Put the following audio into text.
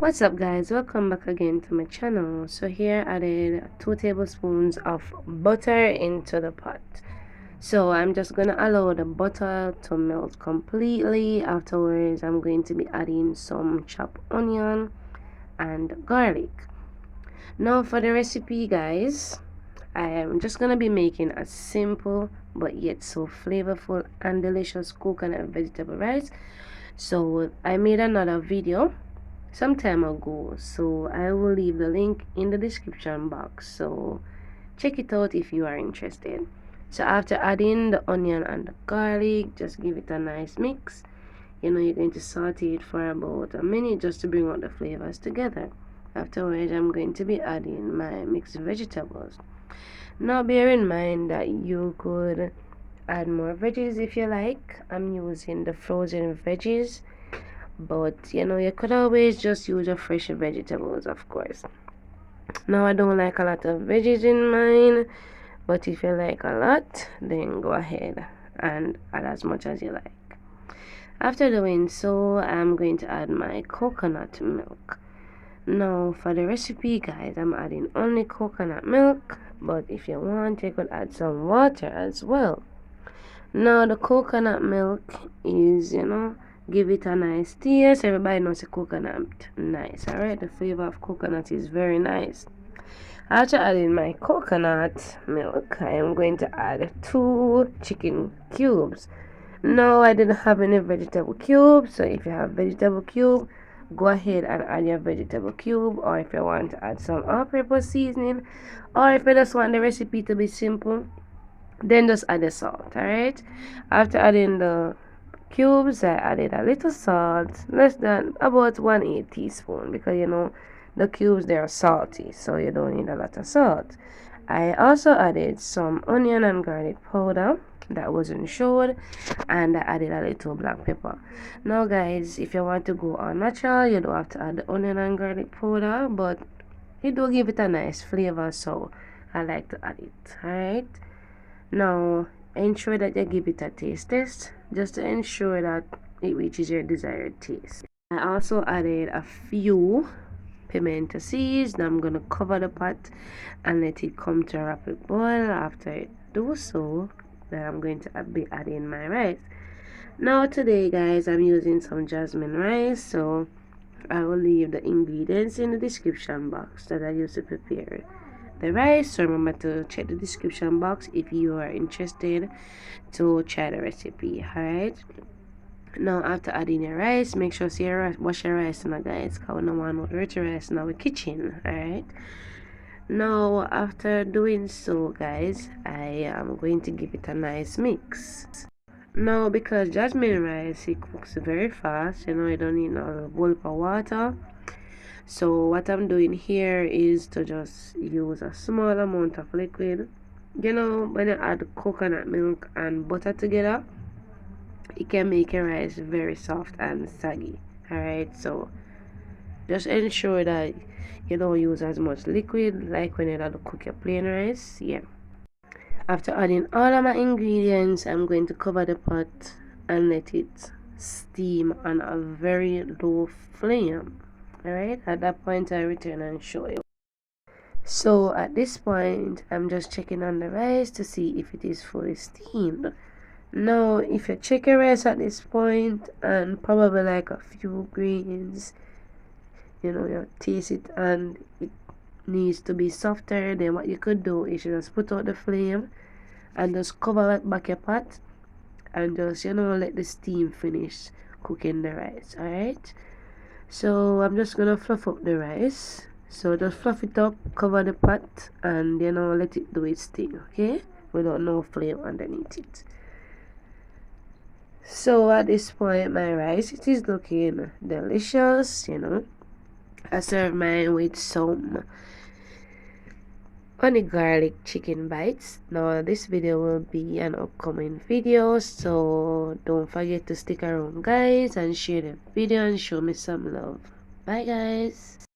What's up guys, welcome back again to my channel. So here I added 2 tablespoons of butter into the pot. So I'm just gonna allow the butter to melt completely. Afterwards I'm going to be adding some chopped onion and garlic. Now for the recipe guys, I am just gonna be making a simple but yet so flavorful and delicious coconut vegetable rice. So I made another video some time ago, so I will leave the link in the description box, so check it out if you are interested. So after adding the onion and the garlic, just give it a nice mix. You're going to saute it for about a minute just to bring out the flavors together. Afterwards I'm going to be adding my mixed vegetables. Now bear in mind that you could add more veggies if you like. I'm using the frozen veggies, but you could always just use your fresh vegetables, of course. Now I don't like a lot of veggies in mine, but if you like a lot, then go ahead and add as much as you like. After doing so, I'm going to add my coconut milk. Now for the recipe guys, I'm adding only coconut milk, but if you want you could add some water as well. Now the coconut milk is, give it a nice taste. Everybody knows the coconut nice, alright? The flavor of coconut is very nice. After adding my coconut milk, I am going to add 2 chicken cubes. No, I didn't have any vegetable cubes, so if you have vegetable cube, go ahead and add your vegetable cube, or if you want to add some all-purpose seasoning, or if you just want the recipe to be simple, then just add the salt. Alright, after adding the cubes, I added a little salt, less than about 1/8 teaspoon, because the cubes, they are salty, so you don't need a lot of salt. I also added some onion and garlic powder that wasn't showed, and I added a little black pepper. Now guys, if you want to go all natural, you don't have to add the onion and garlic powder, but it will give it a nice flavor, so I like to add it. Alright, now ensure that you give it a taste test just to ensure that it reaches your desired taste. I also added a few pimento seeds. Now I'm gonna cover the pot and let it come to a rapid boil. After it do so, then I'm going to be adding my rice. Now today guys, I'm using some jasmine rice, so I will leave the ingredients in the description box that I used to prepare the rice. So remember to check the description box if you are interested to try the recipe. Alright, now after adding your rice, make sure you wash your rice now guys, because we don't want no dirty rice in our kitchen. Alright, now after doing so guys, I am going to give it a nice mix. Now because jasmine rice, it cooks very fast, you don't need a bowl of water. So what I'm doing here is to just use a small amount of liquid. When you add coconut milk and butter together, it can make your rice very soft and saggy. Alright, so just ensure that you don't use as much liquid like when you have to cook your plain rice. Yeah. After adding all of my ingredients, I'm going to cover the pot and let it steam on a very low flame. Alright, at that point I return and show you. So at this point, I'm just checking on the rice to see if it is fully steamed. Now if you check your rice at this point and probably like a few grains, you taste it and it needs to be softer, then what you could do is you just put out the flame and just cover back your pot and just let the steam finish cooking the rice. Alright, so I'm just gonna fluff up the rice. So just fluff it up, cover the pot, and let it do its thing, okay, without no flame underneath it. So at this point my rice, it is looking delicious. I serve mine with some honey garlic chicken bites. Now this video will be an upcoming video, so don't forget to stick around guys and share the video and show me some love. Bye guys.